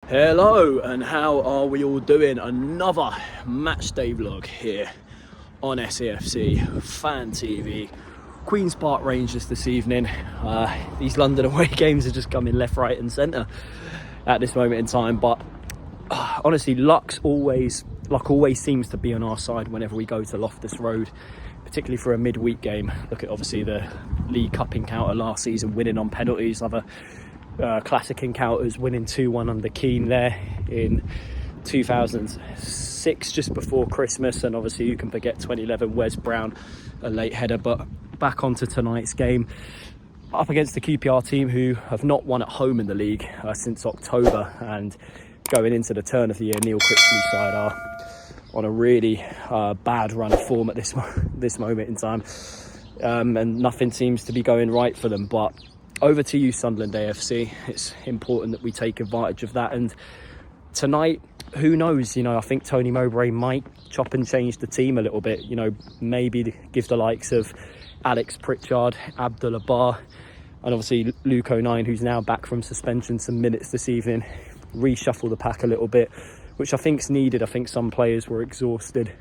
Hello, and how are we all doing? Another match day vlog here on SAFC Fan TV. Queen's Park Rangers this evening. These London away games are just coming left, right and centre at this moment in time. But honestly, luck always seems to be on our side whenever we go to Loftus Road, particularly for a midweek game. Look at obviously the League Cup encounter last season, winning on penalties. Other classic encounters, winning 2-1 under Keane there in 2006, just before Christmas. And obviously you can forget 2011 Wes Brown, a late header. But back onto tonight's game, up against the QPR team, who have not won at home in the league since October, and going into the turn of the year, Neil Critchley's side are on a really bad run of form at this moment in time, and nothing seems to be going right for them. But over to you, Sunderland AFC. It's important that we take advantage of that. And tonight, who knows? I think Tony Mowbray might chop and change the team a little bit. Maybe give the likes of Alex Pritchard, Abdullah Bar, and obviously Luke O'Nien, who's now back from suspension, some minutes this evening. Reshuffle the pack a little bit, which I think's needed. I think some players were exhausted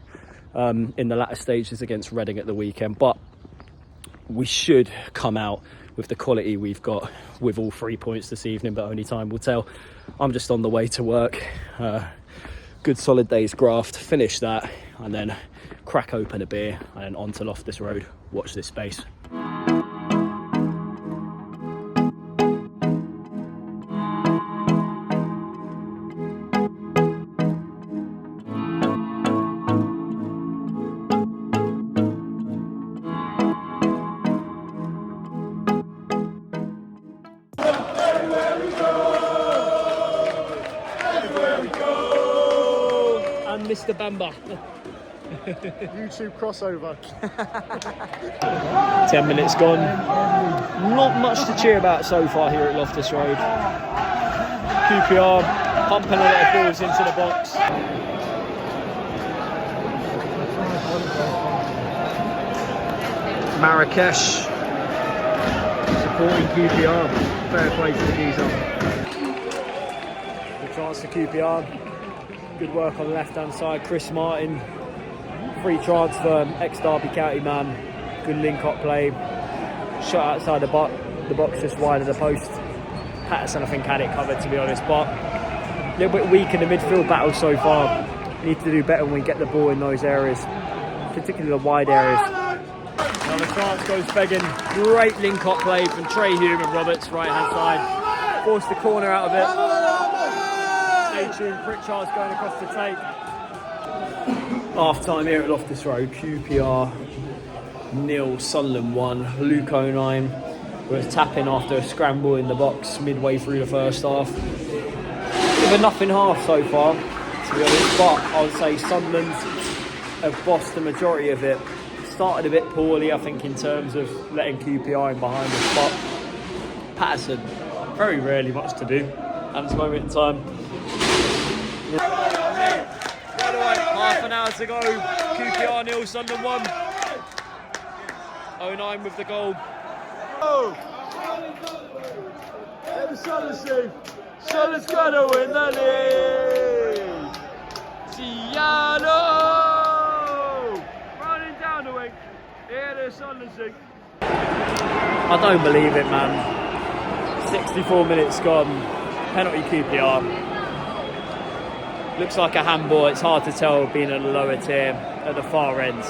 in the latter stages against Reading at the weekend. But we should come out with the quality we've got with all 3 points this evening, but only time will tell. I'm just on the way to work. Good solid day's graft, finish that, and then crack open a beer and then on to Loftus Road. Watch this space. Mr. Bamba. YouTube crossover. 10 minutes gone. Not much to cheer about so far here at Loftus Road. QPR pumping a lot of balls into the box. Marrakesh supporting QPR. Fair play to the geezer. Good chance for QPR. Good work on the left-hand side. Chris Martin, free transfer, ex-Derby County man. Good link-up play. Shot outside the box, just wide of the post. Patterson, I think, had it covered, to be honest. But a little bit weak in the midfield battle so far. Need to do better when we get the ball in those areas, particularly the wide areas. Another chance goes begging. Great link-up play from Trey Hume and Roberts, right-hand side. Forced the corner out of it. Pritchard's going across the tape. Half time here at Loftus Road. QPR 0, Sunderland 1. Luke O'Nien was tapping after a scramble in the box midway through the first half. Bit of a nothing half so far, to be honest, but I would say Sunderland have bossed the majority of it. Started a bit poorly, I think, in terms of letting QPR in behind us, but Patterson, very rarely much to do at this moment in time. Half an hour to go. QPR 0, Sunderland 1. O'Nien with the goal. Oh! It's Sunderland's gonna win the league! Tiano! Running down the wing. Here is Sunderland. I don't believe it, man. 64 minutes gone. Penalty QPR. Looks like a handball. It's hard to tell being at a lower tier at the far end.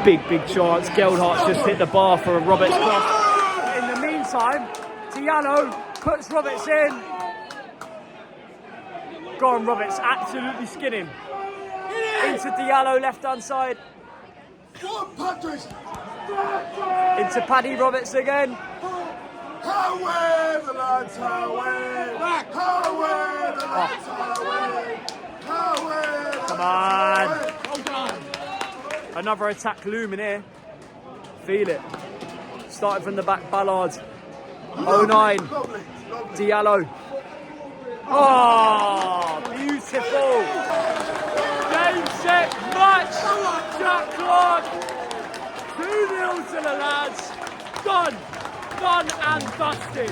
Big chance. Geldhart's just hit the bar for a Roberts cross. In the meantime, Diallo puts Roberts in. Go on, Roberts, absolutely skinning. Into Diallo, left-hand side. Into Paddy Roberts again. Away the lads, away! Away the lads, away! Away! Come on! Well done. Another attack looming here. Feel it. Starting from the back, Ballard. 09. Diallo. Oh, beautiful. Game, set, match. Jack Clark. 2-0 to the lads. Done and dusted.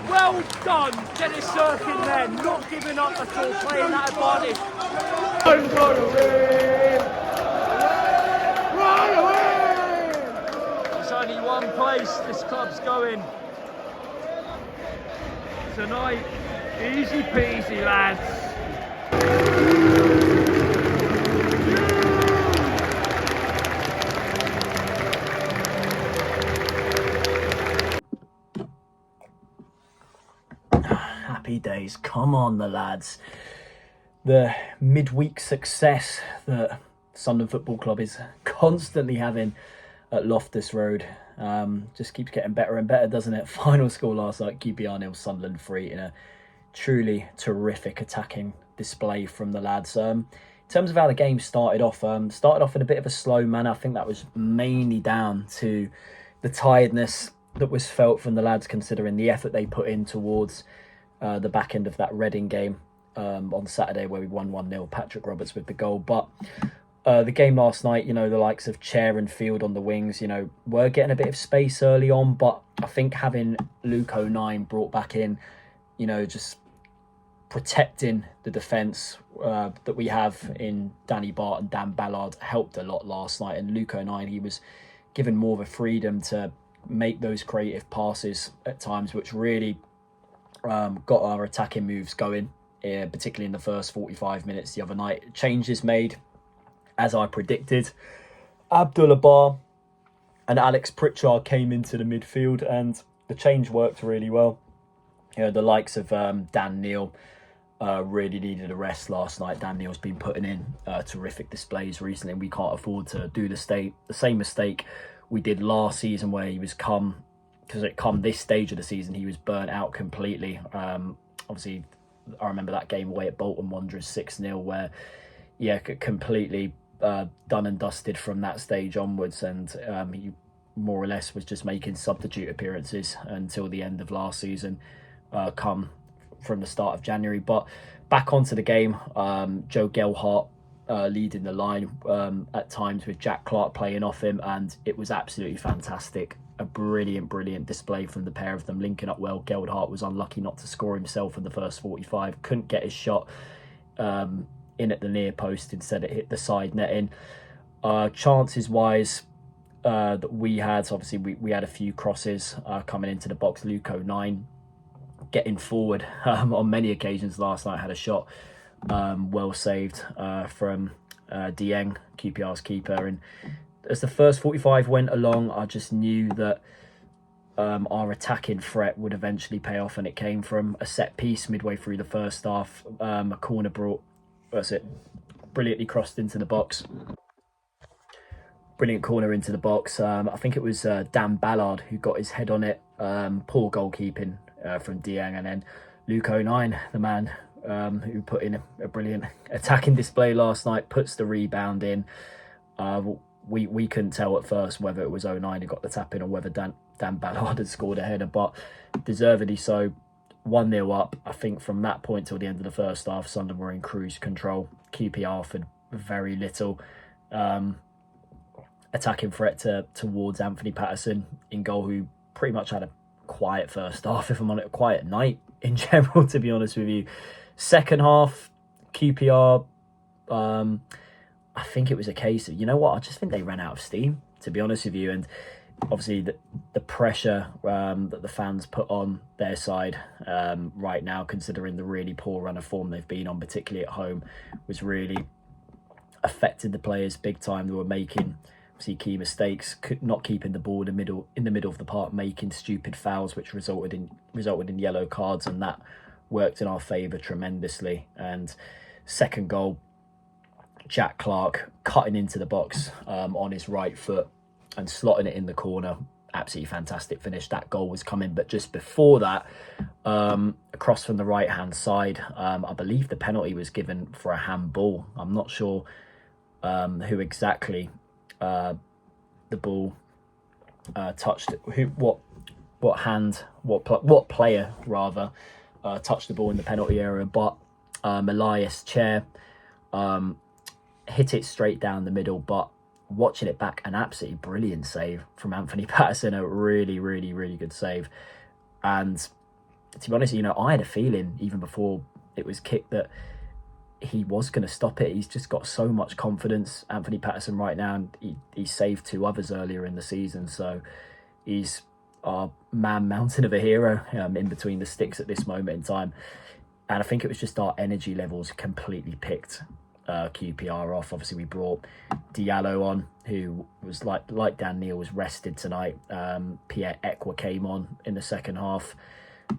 Well done, Dennis Sirkin there, not giving up at all, playing that advantage. There's only one place this club's going tonight. Easy peasy, lads. Happy days. Come on, the lads. The midweek success that Sunderland Football Club is constantly having at Loftus Road just keeps getting better and better, doesn't it? Final score last night, QPR 0, Sunderland 3, in a truly terrific attacking display from the lads. In terms of how the game started off in a bit of a slow manner. I think that was mainly down to the tiredness that was felt from the lads, considering the effort they put in towards the back end of that Reading game on Saturday, where we won 1-0, Patrick Roberts with the goal. But the game last night, the likes of Chair and Field on the wings, were getting a bit of space early on. But I think having Luke 09 brought back in, just protecting the defence that we have in Danny Bart and Dan Ballard helped a lot last night. And Luke 09, he was given more of a freedom to make those creative passes at times, which really got our attacking moves going, particularly in the first 45 minutes the other night. Changes made, as I predicted. Abdullah Bar and Alex Pritchard came into the midfield, and the change worked really well. The likes of Dan Neil really needed a rest last night. Dan Neil's been putting in terrific displays recently, and we can't afford to do the same mistake we did last season, where he was because it come this stage of the season, he was burnt out completely. Obviously, I remember that game away at Bolton Wanderers 6-0, where, completely done and dusted from that stage onwards. And he more or less was just making substitute appearances until the end of last season, come from the start of January. But back onto the game, Joe Gelhardt leading the line at times, with Jack Clark playing off him, and it was absolutely fantastic. A brilliant display from the pair of them, linking up well. Gelhardt was unlucky not to score himself in the first 45, couldn't get his shot in at the near post, instead it hit the side netting. Chances wise that we had, obviously we had a few crosses coming into the box. Luke 09 getting forward on many occasions last night, had a shot well saved from Dieng, QPR's keeper. And as the first 45 went along, I just knew that our attacking threat would eventually pay off, and it came from a set piece midway through the first half. A corner brilliantly crossed into the box. Brilliant corner into the box. I think it was Dan Ballard who got his head on it. Poor goalkeeping from Dieng, and then Luke 09, the man who put in a brilliant attacking display last night, puts the rebound in. We couldn't tell at first whether it was 09 who got the tap in or whether Dan Ballard had scored a header, but deservedly so. 1-0 up. I think from that point till the end of the first half, Sunderland were in cruise control. QPR offered very little attacking threat towards Anthony Patterson in goal, who pretty much had a quiet first half, if I'm on it, a quiet night in general, to be honest with you. Second half, QPR, I think it was a case of, I just think they ran out of steam, to be honest with you. And obviously the pressure that the fans put on their side right now, considering the really poor run of form they've been on, particularly at home, was really affected the players big time. They were making obviously key mistakes, not keeping the ball in the middle of the park, making stupid fouls, which resulted in yellow cards, and that worked in our favour tremendously. And second goal, Jack Clark cutting into the box on his right foot and slotting it in the corner. Absolutely fantastic finish. That goal was coming, but just before that, across from the right hand side, I believe the penalty was given for a handball. I'm not sure who exactly the ball touched. What player rather touched the ball in the penalty area, but Elias Chair hit it straight down the middle. But watching it back, an absolutely brilliant save from Anthony Patterson, a really good save. And to be honest, I had a feeling even before it was kicked that he was going to stop it. He's just got so much confidence, Anthony Patterson, right now, and he saved 2 others earlier in the season, so he's our man mountain of a hero in between the sticks at this moment in time. And I think it was just our energy levels completely picked QPR off. Obviously, we brought Diallo on, who was like Dan Neil, was rested tonight. Pierre Ekwa came on in the second half,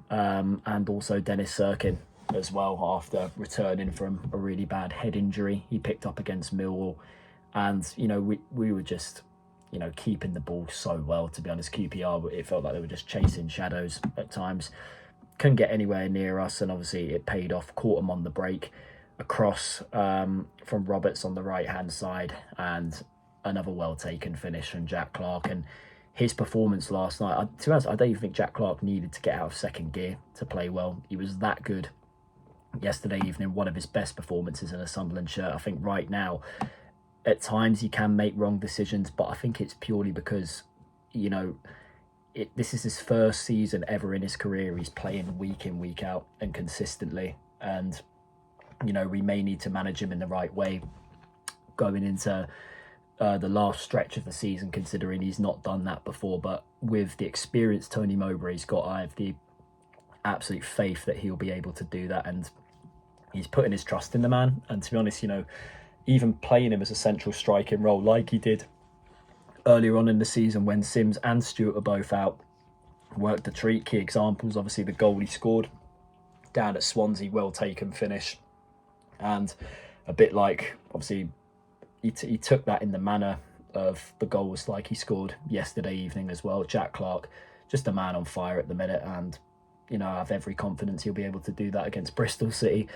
and also Dennis Sirkin as well, after returning from a really bad head injury he picked up against Millwall. And we were just keeping the ball so well, to be honest. QPR, it felt like they were just chasing shadows at times, couldn't get anywhere near us, and obviously it paid off. Caught them on the break, a cross from Roberts on the right hand side, and another well taken finish from Jack Clark. And his performance last night, to be honest, I don't even think Jack Clark needed to get out of second gear to play well. He was that good yesterday evening, one of his best performances in a Sunderland shirt. I think right now, at times he can make wrong decisions, but I think it's purely because, this is his first season ever in his career. He's playing week in, week out and consistently. And, we may need to manage him in the right way going into the last stretch of the season, considering he's not done that before. But with the experience Tony Mowbray's got, I have the absolute faith that he'll be able to do that. And he's putting his trust in the man. And to be honest, even playing him as a central striking role like he did earlier on in the season when Sims and Stewart were both out, worked a treat. Key examples, obviously the goal he scored down at Swansea, well taken finish, and a bit like, obviously he took that in the manner of the goals like he scored yesterday evening as well. Jack Clark, just a man on fire at the minute, and I have every confidence he'll be able to do that against Bristol City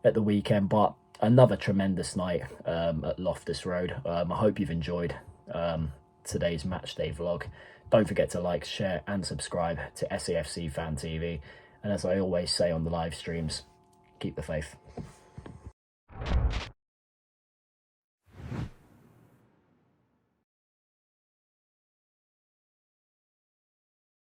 at the weekend. But another tremendous night at Loftus Road. I hope you've enjoyed today's matchday vlog. Don't forget to like, share and subscribe to SAFC Fan TV. And as I always say on the live streams, keep the faith.